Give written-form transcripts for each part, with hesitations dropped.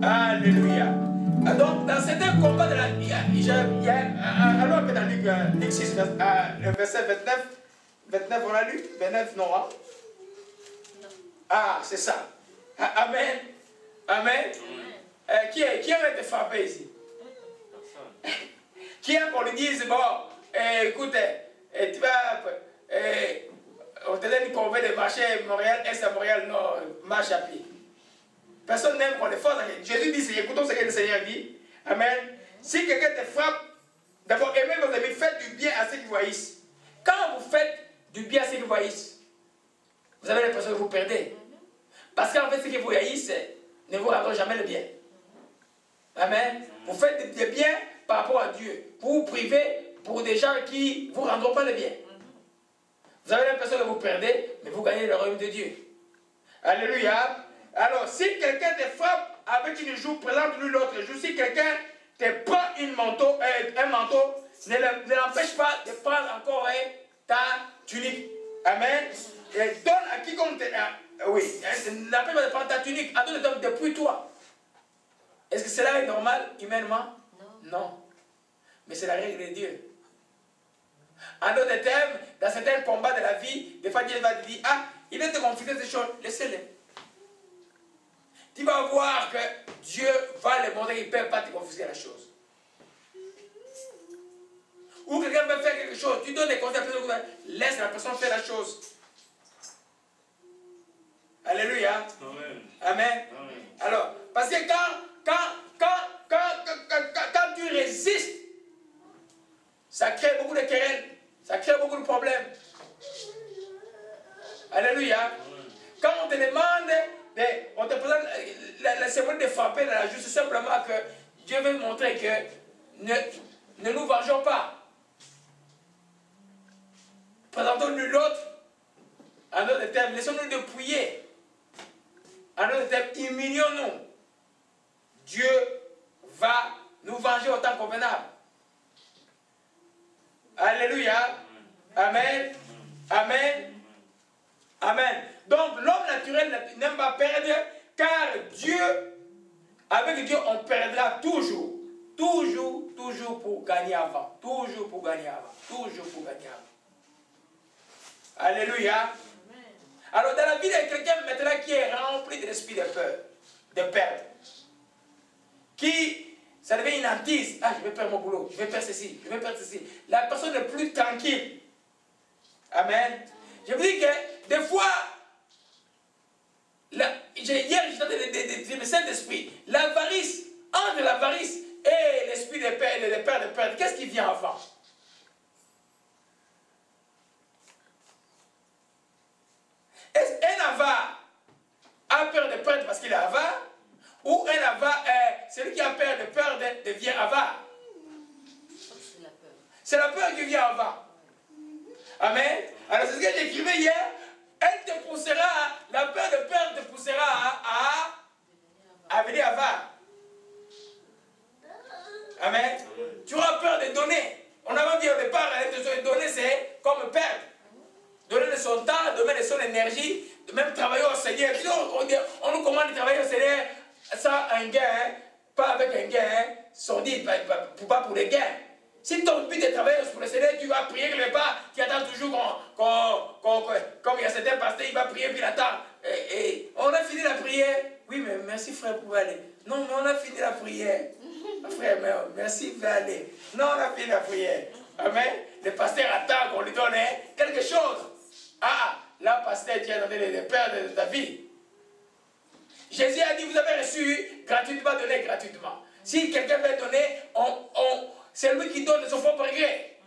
Alléluia. Donc, dans certains combats de la vie, il y a allons un peu dans Luc 6, le verset 29. 29, on l'a lu? 29, non, hein? Ah, c'est ça. Amen. Amen. Qui a été frappé ici? Qui a qu'on lui dise, bon, écoute, tu vas, on te donne une convoi de marcher Montréal-Est à Montréal-Nord, marche à pied. Personne n'aime qu'on les force. Jésus dit, écoutons ce que le Seigneur dit. Amen. Si quelqu'un te frappe, d'abord aimez vos amis, faites du bien à ceux qui vous haïssent. Quand vous faites du bien à ceux qui vous haïssent, vous avez l'impression que vous perdez. Parce qu'en fait, ceux qui vous haïssent ne vous rendront jamais le bien. Amen. Vous faites du bien par rapport à Dieu. Vous vous privez pour des gens qui ne vous rendront pas le bien. Vous avez l'impression que vous perdez, mais vous gagnez le royaume de Dieu. Alléluia. Alors, si quelqu'un te frappe avec une joue, présente-lui l'autre joue. Si quelqu'un te prend un manteau, ne l'empêche pas de prendre encore ta tunique. Amen. Et donne à quiconque oui, ne l'empêche pas de prendre ta tunique. À d'autres hommes, dépouille-toi. Est-ce que cela est normal, humainement? Non. Mais c'est la règle de Dieu. En d'autres termes, dans certains combats de la vie, des fois Dieu va te dire, ah, il va te confier ces choses, laissez-les. Tu vas voir que Dieu va les montrer qu'il ne peut pas te confisquer la chose. Ou quelqu'un veut faire quelque chose, tu donnes des conseils à la personne, laisse la personne faire la chose. Alléluia. Amen. Amen. Amen. Alors, parce que quand tu résistes, ça crée beaucoup de querelles, ça crée beaucoup de problèmes. Alléluia. Amen. Quand on te demande, on te présente la cérémonie de frapper dans la justice, c'est simplement que Dieu veut montrer que ne nous vengeons pas. Présentons-nous l'autre. En d'autres termes, laissons-nous dépouiller. En d'autres termes, humilions-nous. Dieu va nous venger autant convenable. Alléluia. Amen. Amen. Amen. Donc, l'homme naturel n'aime pas perdre, car Dieu, avec Dieu, on perdra toujours. Toujours, toujours pour gagner avant. Toujours pour gagner avant. Toujours pour gagner avant. Alléluia. Alors, dans la vie de quelqu'un maintenant qui est rempli de l'esprit de peur, de perdre, qui, ça devient une hantise. Ah, je vais perdre mon boulot, je vais perdre ceci, je vais perdre ceci. La personne n'est plus tranquille. Amen. Je vous dis que des fois, hier j'ai entendu le Saint-Esprit, l'avarice, entre l'avarice et l'esprit de perdre, qu'est-ce qui vient avant? Est-ce qu'un avare a peur de perdre parce qu'il est avare? Ou un avare, celui qui a peur de perdre devient avare? C'est la peur qui vient avant. Amen. Alors c'est ce que j'écrivais hier. Elle te poussera, la peur de perdre te poussera à venir avare. Amen. Tu auras peur de donner. On avait dit au départ, de donner c'est comme perdre. Donner de son temps, donner de son énergie, de même travailler au Seigneur. On nous commande de travailler au Seigneur sans un gain, pas avec un gain sordide, pas pour les gains. Si ton but est de travailler pour le Seigneur, tu vas prier quelque part, tu attends toujours comme il y a certains pasteurs, il va prier, puis il attend. Et on a fini la prière. Oui, mais merci frère pour aller. Non, mais on a fini la prière. Frère, merci pour aller. Non, on a fini la prière. Amen. Le pasteur attend qu'on lui donne quelque chose. Ah, là, pasteur, tu as donné le père de ta vie. Jésus a dit, vous avez reçu gratuitement, donnez gratuitement. Si quelqu'un veut donner, c'est lui qui donne de son propre gré.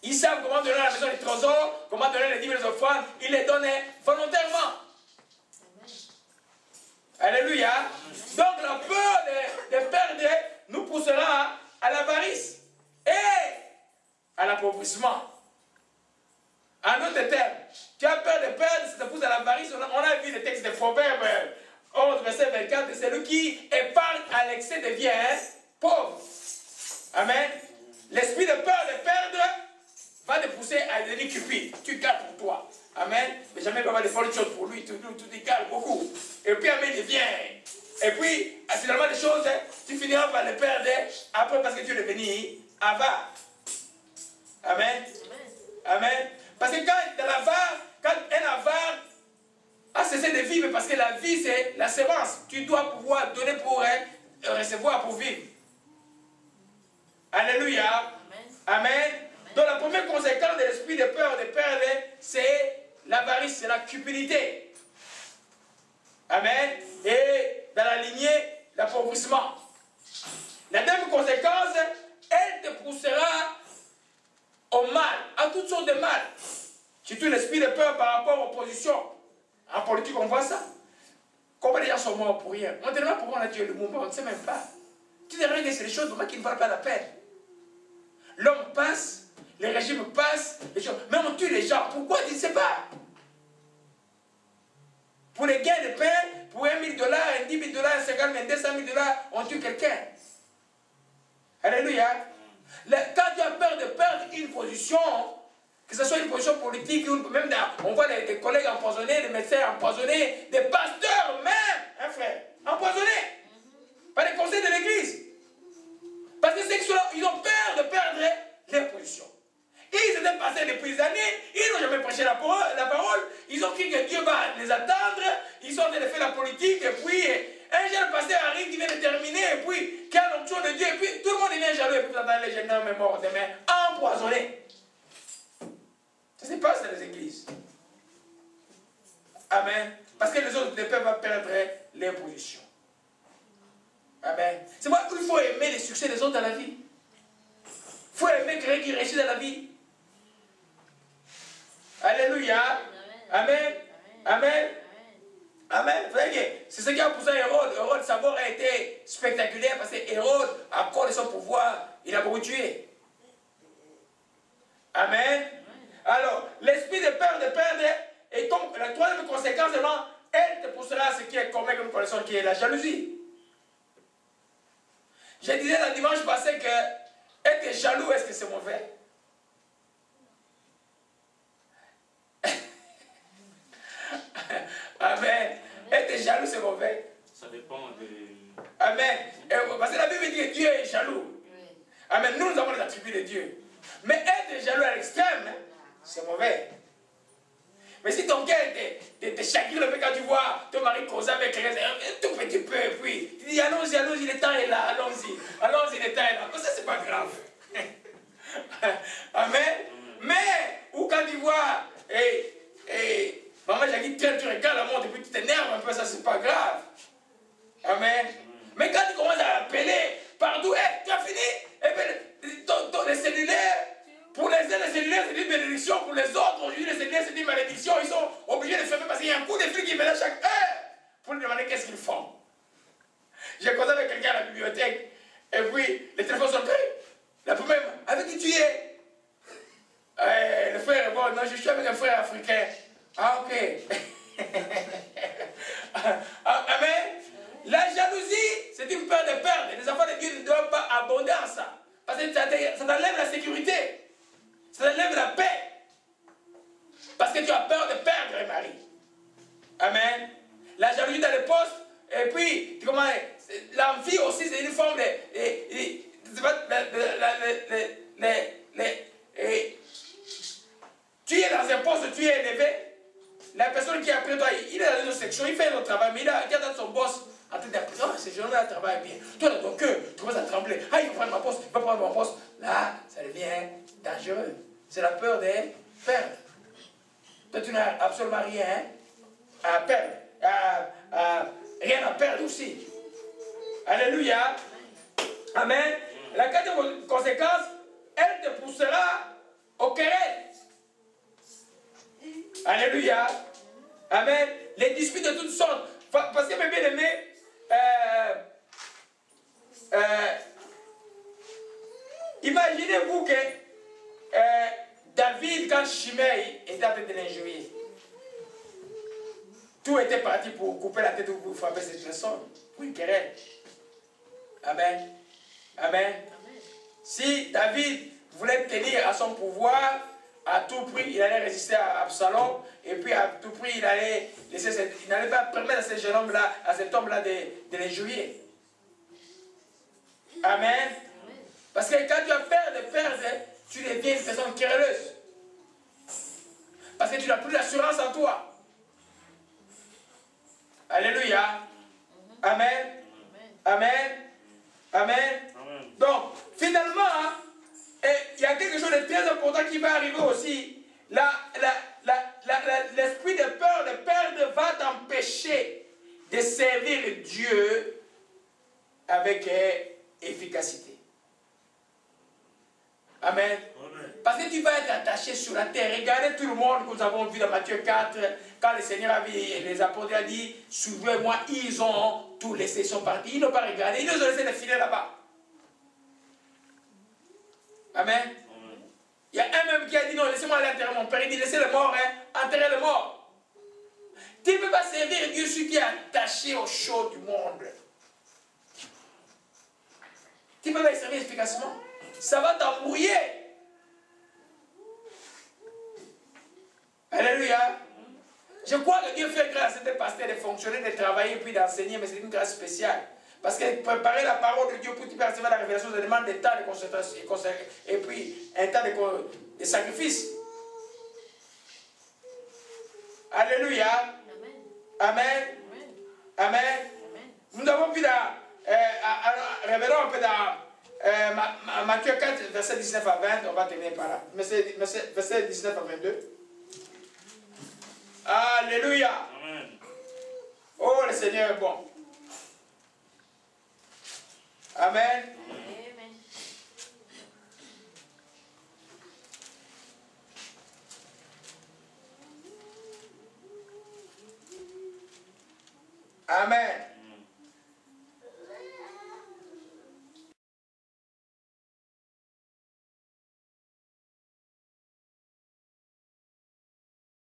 Ils savent comment donner à la maison des trésors, comment donner les dîmes et les offrandes. Ils les donnent volontairement. Alléluia. Donc la peur de perdre nous poussera à l'avarice et à l'appauvrissement. En d'autres termes, tu as peur de perdre, ça te pousse à l'avarice. On a vu les textes de Proverbes 11, verset 24, c'est celui qui épargne à l'excès devient pauvre. Amen. L'esprit de peur de perdre va te pousser à devenir cupide. Tu gardes pour toi. Amen. Mais jamais il va avoir des bonnes choses pour lui. Tout égal, beaucoup. Et puis, amen, il vient. Et puis, finalement, les choses, tu finiras par les perdre après parce que tu es devenu avare. Amen. Amen. Parce que quand un avare a cessé de vivre, parce que la vie, c'est la sémence. Tu dois pouvoir donner pour recevoir, pour vivre. Alléluia. Amen. Donc la première conséquence de l'esprit de peur, de perdre, c'est l'avarice, c'est la cupidité. Amen. Et dans la lignée, l'appauvrissement. La deuxième conséquence, elle te poussera au mal, à toutes sortes de mal. Surtout l'esprit de peur par rapport aux positions. En politique, on voit ça. Combien de gens sont morts pour rien? On demande pourquoi on a tué le mouvement, on ne sait même pas. Tu te rends que c'est des choses qui ne valent pas la peine. L'homme passe, les régimes passent, mais on tue les gens. Pourquoi? Tu ne sais pas. Pour les gains de pain, pour $1 000, $10 000, $50 000, $200 000, on tue quelqu'un. Alléluia. Quand tu as peur de perdre une position, que ce soit une position politique, même on voit des collègues empoisonnés, des médecins empoisonnés, des pasteurs même, hein frère, empoisonnés par les conseils de l'église. Parce que c'est qu'ils ont peur de perdre leur position. Ils étaient passés depuis des années, ils n'ont jamais prêché la parole, ils ont cru que Dieu va les attendre, ils sont en train de faire la politique, et puis un jeune pasteur arrive qui vient de terminer, et puis qui a l'onction de Dieu, et puis tout le monde devient jaloux, et puis vous entendez les jeunes hommes morts demain, empoisonnés. Ça se passe dans les églises. Amen. Parce que les autres ne peuvent pas perdre leur position. Amen. C'est pourquoi il faut aimer les succès des autres dans la vie. Il faut aimer quelqu'un qui réussit dans la vie. Alléluia. Amen. Amen. Amen. Vous voyez, c'est ce qui a poussé Hérode. Hérode, sa mort a été spectaculaire parce que Hérode, à cause de son pouvoir, il a beaucoup tué. Amen. Alors, l'esprit de peur de perdre, et comme la troisième conséquence, elle te poussera à ce qui est commun comme connaissance, qui est la jalousie. Je disais le dimanche passé que être jaloux, est-ce que c'est mauvais? Amen. Être jaloux, c'est mauvais. Ça dépend de... Amen. Parce que la Bible dit que Dieu est jaloux. Amen. Nous avons les attributs de Dieu. Mais être jaloux à l'extrême, c'est mauvais. Mais si ton cœur te chagrine quand tu vois ton mari causer avec quelqu'un, un tout petit peu, et puis tu dis allons-y, allons-y, le temps est là, allons-y, allons-y, le temps est là. Ça, c'est pas grave. Amen. Mais, ou quand tu vois, maman Jackie, tu regardes la montre et puis tu t'énerves un peu, ça, c'est pas grave. Amen. Mais quand tu commences à appeler partout, tu as fini, et bien, les cellulaires, pour les uns, les cellulaires, c'est une bénédiction. Pour les autres, aujourd'hui, les cellulaires, c'est une malédiction. Ils sont obligés de fermer parce qu'il y a un coup de fil qui vient chaque heure pour lui demander qu'est-ce qu'ils font. J'ai causé avec quelqu'un à la bibliothèque. Et puis, les téléphones sont pris. La première, avec qui tu es? Le frère est bon. Non, je suis avec un frère africain. Ah, ok. Amen. La jalousie, c'est une peur de perdre. Les enfants de Dieu ne doivent pas abonder en ça. Parce que ça t'enlève la sécurité. Ça t'enlève la paix. Parce que tu as peur de perdre un mari. Amen. La jalousie dans le poste. Et puis, l'envie aussi, c'est une forme tu es dans un poste, tu es élevé. La personne qui est après toi, il est dans une section, il fait notre travail, mais il regarde son boss en train d'apprendre. Oh, ce jour-là, travaille bien. Toi, dans ton cœur, tu commences à trembler. Ah, il va prendre ma poste, il va prendre mon poste. Là, ça devient dangereux. C'est la peur de perdre. Toi, tu n'as absolument rien à perdre. Rien à perdre aussi. Alléluia. Amen. La quatrième conséquence, elle te poussera au querelle. Alléluia. Amen. Les disputes de toutes sortes. Parce que mes bien-aimés, imaginez-vous que David, quand Shimei était en train de l'injurier, tout était parti pour couper la tête ou pour frapper cette personne, pour une querelle. Amen. Amen. Si David voulait tenir à son pouvoir, à tout prix, il allait résister à Absalom, et puis à tout prix, il n'allait pas permettre à ce jeune homme-là, à cet homme-là de les jouir. Amen. Parce que quand tu as peur de perdre, tu deviens une personne querelleuse. Parce que tu n'as plus d'assurance en toi. Alléluia. Amen. Amen. Amen. Donc, finalement, il y a quelque chose de très important qui va arriver aussi. L'esprit de peur de perdre va t'empêcher de servir Dieu avec efficacité. Amen. Parce que tu vas être attaché sur la terre. Regardez tout le monde que nous avons vu dans Matthieu 4, quand le Seigneur avait, les apôtres a dit, suivez-moi, ils ont tout laissé, ils sont partis. Ils n'ont pas regardé, ils nous ont laissé les filer là-bas. Amen. Il y a un même qui a dit, non, laissez-moi aller enterrer mon père. Il dit, laissez le mort, enterrez le mort. Tu ne peux pas servir Dieu si tu es attaché au chaud du monde. Tu ne peux pas le servir efficacement. Ça va t'embrouiller. Alléluia. Je crois que Dieu fait grâce à ces pasteurs de fonctionner, de travailler, puis d'enseigner, mais c'est une grâce spéciale. Parce que préparer la parole de Dieu pour que tu puisses recevoir la révélation, ça demande des temps de concentration et puis un temps de sacrifice. Alléluia. Amen. Amen. Amen. Nous avons vu dans, révélons un peu dans Matthieu 4, verset 19 à 20, on va terminer par là. Verset 19 à 22. Alléluia. Amen. Oh, le Seigneur est bon. Amen. Amen.